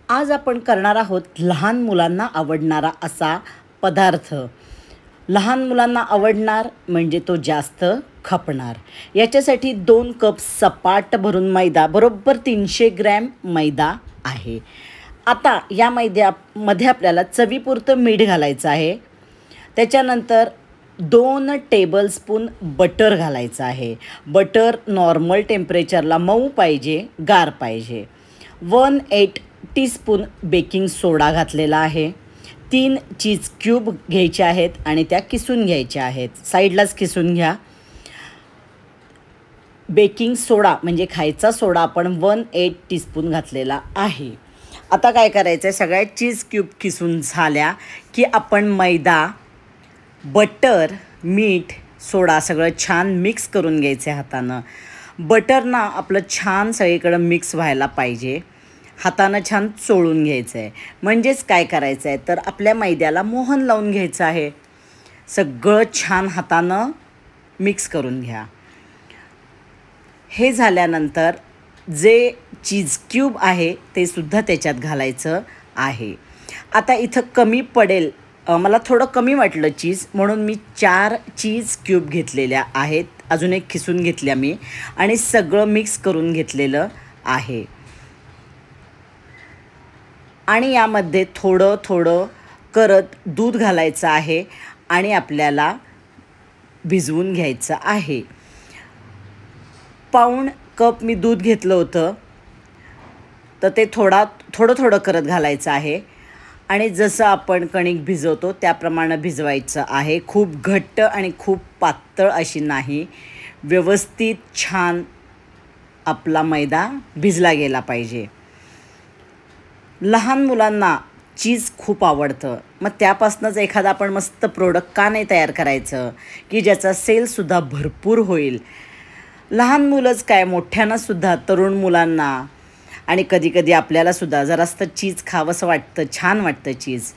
आज आपण करणार आहोत लहान मुलांना आवडणारा असा पदार्थ. लहान मुलांना आवडणार म्हणजे तो जास्त खपणार. याच्यासाठी 2 कप सपाट भरून मैदा, बरोबर 300 ग्रॅम मैदा आहे. आता या मैद्यामध्ये आपल्याला चवीपुरतं मीठ घालायचं आहे. त्याच्यानंतर 2 टेबलस्पून बटर घालायचं आहे. बटर नॉर्मल टेम्परेचरला मऊ पाहिजे, गार पाहिजे. 1/8 टीस्पून बेकिंग सोडा घातलेला आहे. 3 चीज क्यूब घ्यायचे आहेत आणि त्या किसून घ्यायच्या आहेत. साईडलाच किसून घ्या. बेकिंग सोडा म्हणजे खायचा सोडा आपण 1/8 टीस्पून घातलेला आहे. आता काय करायचं आहे, सगळ्या चीज क्यूब किसून झाल्या की आपण मैदा, बटर, मीठ, सोडा सगळं छान मिक्स करून घ्यायचं आहे हातानं. बटर ना आपलं छान सगळीकडं मिक्स व्हायला पाहिजे. हातानं छान चोळून घ्यायचं आहे. म्हणजेच काय करायचं आहे तर आपल्या मैद्याला मोहन लावून घ्यायचं आहे. सगळं छान हातानं मिक्स करून घ्या. हे झाल्यानंतर जे चीज क्यूब आहे ते सुद्धा त्याच्यात घालायचं आहे. आता इथं कमी पडेल, मला थोडं कमी वाटलं चीज, म्हणून मी 4 चीज क्यूब घेतलेल्या आहेत. अजून एक खिसून घेतल्या मी आणि सगळं मिक्स करून घेतलेलं आहे. आणि यामध्ये थोडं थोडं करत दूध घालायचं आहे आणि आपल्याला भिजवून घ्यायचं आहे. पाऊण कप मी दूध घेतलं होतं, तर ते थोडं करत घालायचं आहे. आणि जसं आपण कणिक भिजवतो त्याप्रमाणे भिजवायचं आहे. खूप घट्ट आणि खूप पातळ अशी नाही. व्यवस्थित छान आपला मैदा भिजला गेला पाहिजे. लहान मुलांना चीज खूप आवडतं, मग त्यापासूनच एखादा आपण मस्त प्रोडक्ट का नाही तयार करायचं की ज्याचा सेलसुद्धा भरपूर होईल. लहान मुलंच काय, मोठ्यांनासुद्धा, तरुण मुलांना आणि कधीकधी आपल्यालासुद्धा जरासं चीज खावंसं वाटतं, छान वाटतं चीज.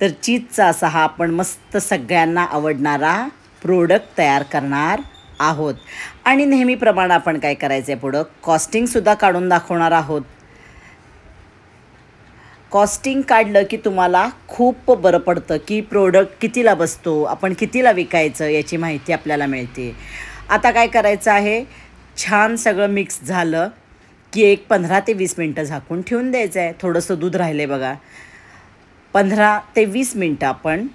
तर चीजचा असा हा आपण मस्त सगळ्यांना आवडणारा प्रोडक्ट तयार करणार आहोत. आणि नेहमीप्रमाणे आपण काय करायचं आहे, पुढं कॉस्टिंगसुद्धा काढून दाखवणार आहोत. कॉस्टिंग काढलं की तुम्हाला खूप बरं पडतं की प्रोडक्ट कितीला बसतो, आपण कितीला विकायचं याची माहिती आपल्याला मिळते. आता काय करायचं आहे, छान सगळं मिक्स झालं की एक 15 ते 20 मिनटं झाकून ठेवून द्यायचं आहे. थोडंसं दूध राहिलं आहे बघा. 15 ते 20 मिनटं आपण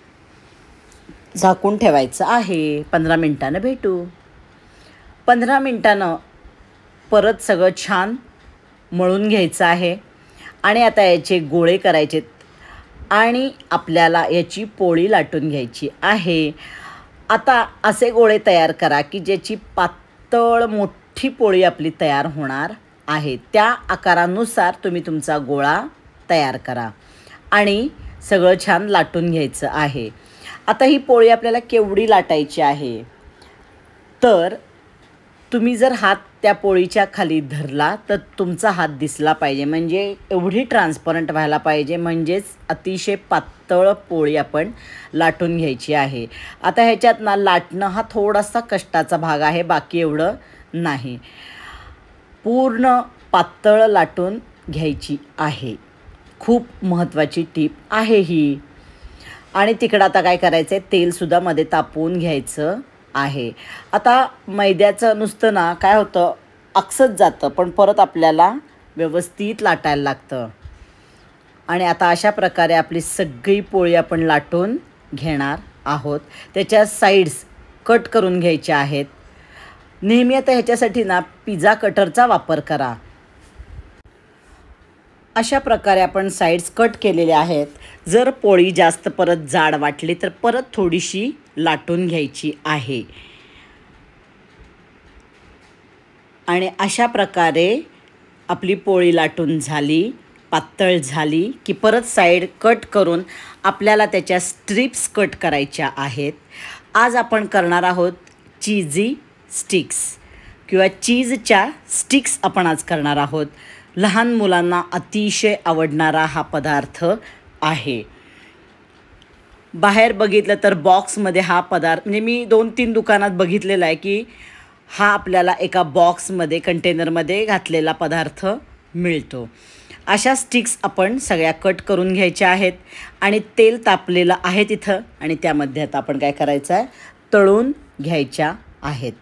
झाकून ठेवायचं आहे. 15 मिनटानं भेटू. 15 मिनटानं परत सगळं छान मळून घ्यायचं आहे. आणि आता याचे गोळे करायचे आणि आपल्याला याची पोळी लाटून घ्यायची आहे. आता असे गोळे तयार करा की ज्याची पातळ मोठी पोळी आपली तयार होणार आहे. त्या आकारानुसार तुम्ही तुमचा गोळा तयार करा आणि सगळं छान लाटून घ्यायचं आहे. आता ही पोळी आपल्याला केवढी लाटायची आहे, तर तुम्ही जर हात त्या पोळीच्या खाली धरला तर तुमचा हात दिसला पाहिजे, म्हणजे एवढी ट्रान्सपरंट व्हायला पाहिजे. म्हणजेच अतिशय पातळ पोळी आपण लाटून घ्यायची आहे. आता ह्याच्यात ना लाटणं हा थोडासा कष्टाचा भाग आहे, बाकी एवढं नाही. पूर्ण पातळ लाटून घ्यायची आहे. खूप महत्त्वाची टीप आहे ही. आणि तिकडं आता काय करायचं आहे, तेलसुद्धा मध्ये तापवून घ्यायचं आहे. आता मैद्याचं नुसतं ना काय होतं, अकसत जातं, पण परत आपल्याला व्यवस्थित लाटायला लागतं. आणि आता अशा प्रकारे आपली सगळी पोळी आपण लाटून घेणार आहोत. त्याच्या साईड्स कट करून घ्यायच्या आहेत. नेहमी आता ह्याच्यासाठी ना पिझ्झा कटरचा वापर करा. अशा प्रकारे आपण साईड्स कट केलेल्या आहेत. जर पोळी जास्त परत जाड वाटली तर परत थोडीशी लाटून घ्यायची आहे. आणि अशा प्रकारे आपली पोळी लाटून झाली, पातळ झाली की परत साईड कट करून आपल्याला त्याच्या स्ट्रिप्स कट करायच्या आहेत. आज आपण करणार आहोत चीजी स्टिक्स किंवा चीजच्या स्टिक्स आपण आज करणार आहोत. लहान मुलांना अतिशय आवडणारा हा पदार्थ आहे. बाहेर बघितलं तर बॉक्समध्ये हा पदार्थ, म्हणजे मी 2-3 दुकानात बघितलेला आहे की हा आपल्याला एका बॉक्समध्ये, कंटेनरमध्ये घातलेला पदार्थ मिळतो. अशा स्टिक्स आपण सगळ्या कट करून घ्यायच्या आहेत आणि तेल तापलेलं आहे तिथं आणि त्यामध्ये आता आपण काय करायचं आहे, तळून घ्यायच्या आहेत.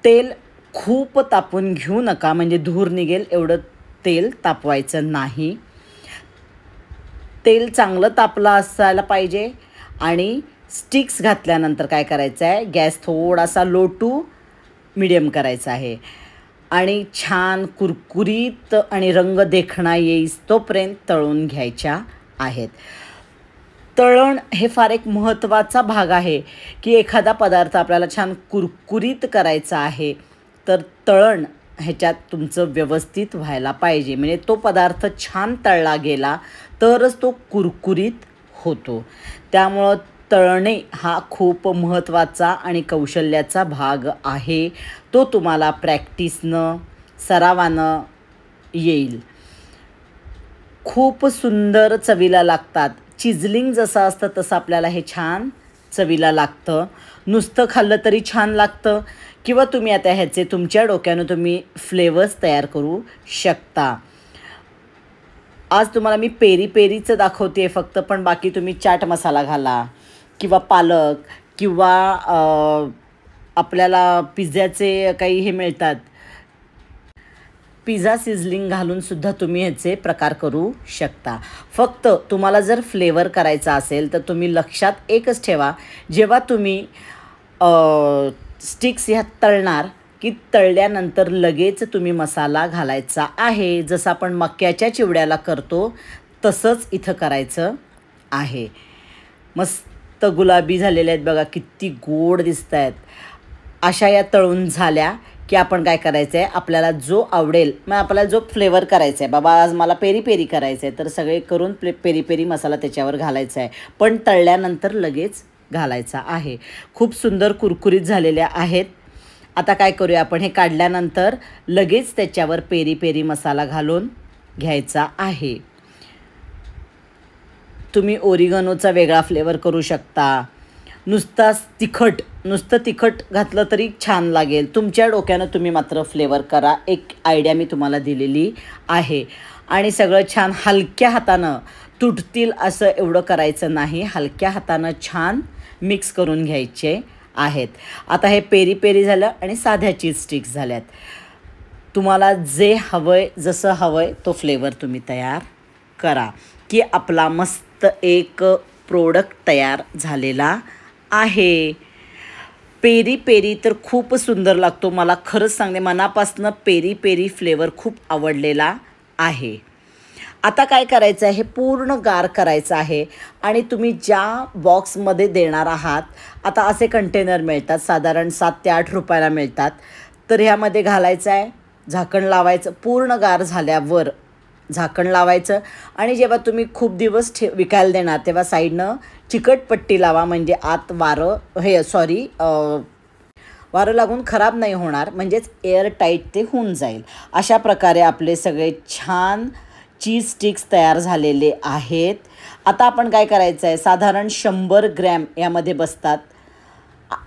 तेल खूप तापून घेऊ नका, म्हणजे धूर निघेल एवढं तेल तापवायचं नाही. तेल चांगलं तापलं असायला पाहिजे. आणि स्टिक्स घातल्यानंतर काय करायचं आहे, गॅस थोडासा लो टू मीडियम करायचा आहे आणि छान कुरकुरीत आणि रंग देखणा येईस तोपर्यंत तळून घ्यायच्या आहेत. तळण हे फार एक महत्त्वाचा भाग आहे की एखादा पदार्थ आपल्याला छान कुरकुरीत करायचा आहे तर तळण ह्याच्यात तुमचं व्यवस्थित व्हायला पाहिजे. म्हणजे तो पदार्थ छान तळला गेला तरच तो कुरकुरीत होतो. त्यामुळं तळणे हा खूप महत्त्वाचा आणि कौशल्याचा भाग आहे. तो तुम्हाला प्रॅक्टिसनं, सरावानं येईल. खूप सुंदर चवीला लागतात. चिजलिंग जसं असतं तसं आपल्याला हे छान चवीला लागतं. नुसतं खाल्लं तरी छान लागतं किंवा तुम्ही आता ह्याचे तुमच्या डोक्यानं तुम्ही फ्लेवर्स तयार करू शकता. आज तुम्हाला मी पेरी पेरीचं दाखवते फक्त, पण बाकी तुम्ही चाट मसाला घाला किंवा पालक किंवा आपल्याला पिझ्झ्याचे काही हे मिळतात, पिझ्झा सिझलिंग घालूनसुद्धा तुम्ही ह्याचे प्रकार करू शकता. फक्त तुम्हाला जर फ्लेवर करायचा असेल तर तुम्ही लक्षात एकच ठेवा, जेव्हा तुम्ही स्टिक्स ह्यात तळणार की तळल्यानंतर लगेच तुम्ही मसाला घालायचा आहे. जसं आपण मक्याच्या चिवड्याला करतो तसंच इथं करायचं आहे. मस्त गुलाबी झालेल्या आहेत बघा, किती गोड दिसत आहेत. अशा या तळून झाल्या की आपण काय करायचं आहे, आपल्याला जो आवडेल, मग आपल्याला जो फ्लेवर करायचा आहे, बाबा आज मला पेरी पेरी करायचं आहे तर सगळे करून पेरी पेरी मसाला त्याच्यावर घालायचा आहे, पण तळल्यानंतर लगेच घालायचा आहे. खूप सुंदर कुरकुरीत झालेल्या आहेत. आता काय करूया आपण, हे काढल्यानंतर लगेच त्याच्यावर पेरी पेरी मसाला घालून घ्यायचा आहे. तुम्ही ओरिगनोचा वेगळा फ्लेवर करू शकता. नुसतं तिखट घातलं तरी छान लागेल. तुमच्या डोक्यानं तुम्ही मात्र फ्लेवर करा. एक आयडिया मी तुम्हाला दिलेली आहे. आणि सगळं छान हलक्या हातानं, तुटतील असं एवढं करायचं नाही, हलक्या हातानं छान मिक्स करून घ्यायचे आहेत. आता हे पेरी पेरी झालं आणि साध्या चीज स्टिक्स झाल्यात. तुम्हाला जे हवं आहे, जसं हवं आहे तो फ्लेवर तुम्ही तयार करा की आपला मस्त एक प्रोडक्ट तयार झालेला आहे. पेरी पेरी तर खूप सुंदर लागतो. मला खरंच सांगते, मनापासनं पेरी पेरी फ्लेवर खूप आवडलेला आहे. आता काय करायचं आहे, हे पूर्ण गार करायचं आहे. आणि तुम्ही ज्या बॉक्समध्ये देणार आहात, आता असे कंटेनर मिळतात, साधारण 7 ते 8 रुपयाला मिळतात. तर ह्यामध्ये घालायचं आहे, झाकण लावायचं, पूर्ण गार झाल्यावर झाकण लावायचं. आणि जेव्हा तुम्ही खूप दिवस विकायला देणार तेव्हा साईडनं चिकटपट्टी लावा, म्हणजे आत वारं लागून खराब नाही होणार, म्हणजेच एअर टाईट ते होऊन जाईल. अशा प्रकारे आपले सगळे छान चीज स्टिक्स तयार झालेले आहेत. आता आपण काय करायचं आहे, साधारण 100 ग्रॅम यामध्ये बसतात.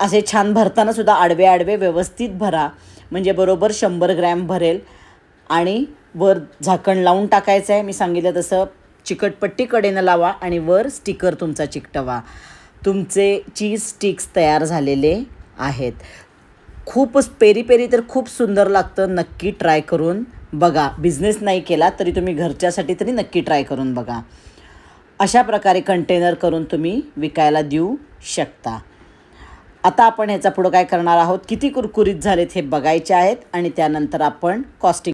असे छान भरतानासुद्धा आडवे आडवे व्यवस्थित भरा, म्हणजे बरोबर 100 ग्रॅम भरेल. आणि वर झाकण लावून टाकायचं आहे. मी सांगितलं तसं चिकटपट्टी कडेनं लावा आणि वर स्टिकर तुमचा चिकटवा. तुमचे चीज स्टिक्स तयार झालेले आहेत. खूपच पेरी पेरी तर खूप सुंदर लागतं. नक्की ट्राय करून बघा. बिझनेस नाही केला तरी तुम्ही घरच्यासाठी तरी नक्की ट्राय करून बघा. अशा प्रकारे कंटेनर करून तुम्ही विकायला देऊ शकता. आता आपण ह्याचा पुढं काय करणार आहोत, किती कुरकुरीत झालेत हे बघायचे आहेत आणि त्यानंतर आपण कॉस्टिंग.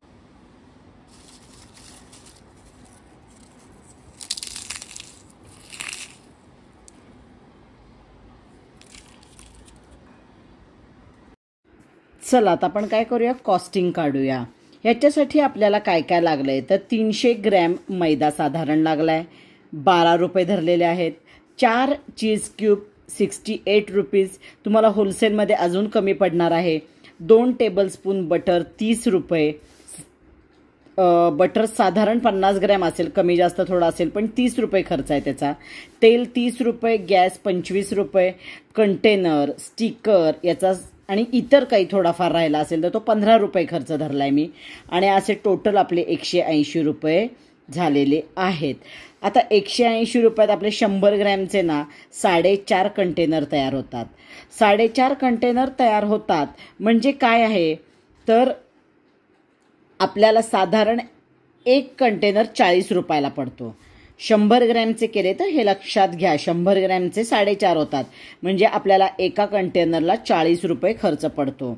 चला आता आपण काय करूया, कॉस्टिंग काढूया. ह्याच्यासाठी आपल्याला काय काय लागलं आहे तर 300 ग्रॅम मैदा साधारण लागला आहे, 12 रुपये धरलेले आहेत. 4 चीज क्यूब 68 रुपीज. तुम्हाला होलसेलमध्ये अजून कमी पडणार आहे. 2 टेबलस्पून बटर 30 रुपये. बटर साधारण 50 ग्रॅम असेल, कमी जास्त थोडा असेल, पण 30 रुपये खर्च आहे त्याचा. तेल 30 रुपये, गॅस 25 रुपये, कंटेनर, स्टिकर याचा आणि इतर काही थोडाफार राहिला असेल तर तो 15 रुपये खर्च धरला आहे मी. आणि असे टोटल आपले 180 रुपये झालेले आहेत. आता 180 रुपयात आपले 100 ग्रॅमचे ना 4.5 कंटेनर तयार होतात. 4.5 कंटेनर तयार होतात म्हणजे काय आहे तर आपल्याला साधारण एक कंटेनर 40 रुपयाला पडतो. 100 ग्रॅमचे केले तर हे लक्षात घ्या, 100 ग्रॅमचे 4.5 होतात म्हणजे आपल्याला एका कंटेनरला 40 रुपये खर्च पडतो.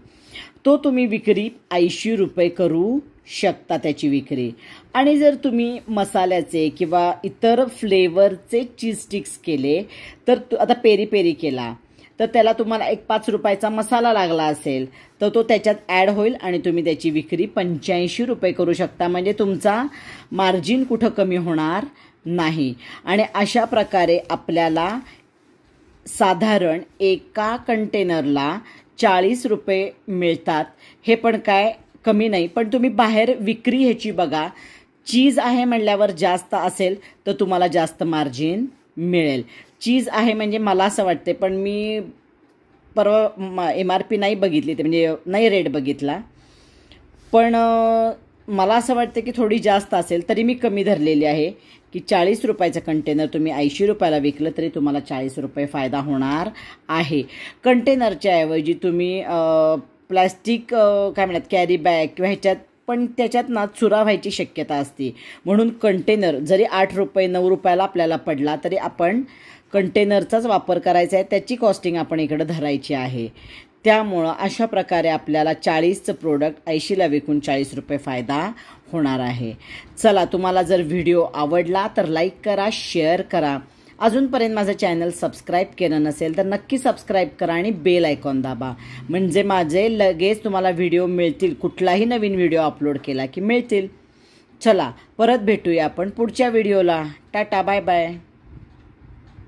तो तुम्ही विक्री 80 रुपये करू शकता त्याची विक्री. आणि जर तुम्ही मसाल्याचे किंवा इतर फ्लेवरचे चीज स्टिक्स केले तर आता पेरी पेरी केला तर त्याला तुम्हाला एक 5 रुपयाचा मसाला लागला असेल तर तो त्याच्यात ॲड होईल आणि तुम्ही त्याची विक्री 85 रुपये करू शकता. म्हणजे तुमचा मार्जिन कुठं कमी होणार नाही. आणि अशा प्रकारे आपल्याला साधारण एका कंटेनरला 40 रुपये मिळतात. हे पण काय कमी नाही. पण तुम्ही बाहेर विक्री ह्याची बघा, चीज आहे म्हणल्यावर जास्त असेल तर तुम्हाला जास्त मार्जिन मिळेल. चीज आहे म्हणजे मला असं वाटते, पण मी परवा MRP नाही बघितली, ते म्हणजे नाही रेट बघितला, पण मला असं वाटतं की थोडी जास्त असेल. तरी मी कमी धरलेली आहे की 40 रुपयाचं कंटेनर तुम्ही 80 रुपयाला विकलं तरी तुम्हाला 40 रुपये फायदा होणार आहे. कंटेनरच्या ऐवजी तुम्ही प्लॅस्टिक काय म्हणतात कॅरी बॅग किंवा ह्याच्यात पण त्याच्यात ना चुरा व्हायची शक्यता असते. म्हणून कंटेनर जरी 8 रुपये 9 रुपयाला आपल्याला पडला तरी आपण कंटेनरचाच वापर करायचा आहे. त्याची कॉस्टिंग आपण इकडं धरायची आहे. त्यामुळं अशा प्रकारे आपल्याला 40चं प्रोडक्ट 80ला विकून 40 रुपये फायदा होणार आहे. चला, तुम्हाला जर व्हिडिओ आवडला तर लाईक करा, शेअर करा. अजूनपर्यंत माझं चॅनल सबस्क्राईब केलं नसेल तर नक्की सबस्क्राईब करा आणि बेल आयकॉन दाबा. म्हणजे माझे लगेच तुम्हाला व्हिडिओ मिळतील. कुठलाही नवीन व्हिडिओ अपलोड केला की मिळतील. चला, परत भेटूया आपण पुढच्या व्हिडिओला. Tata, bye bye.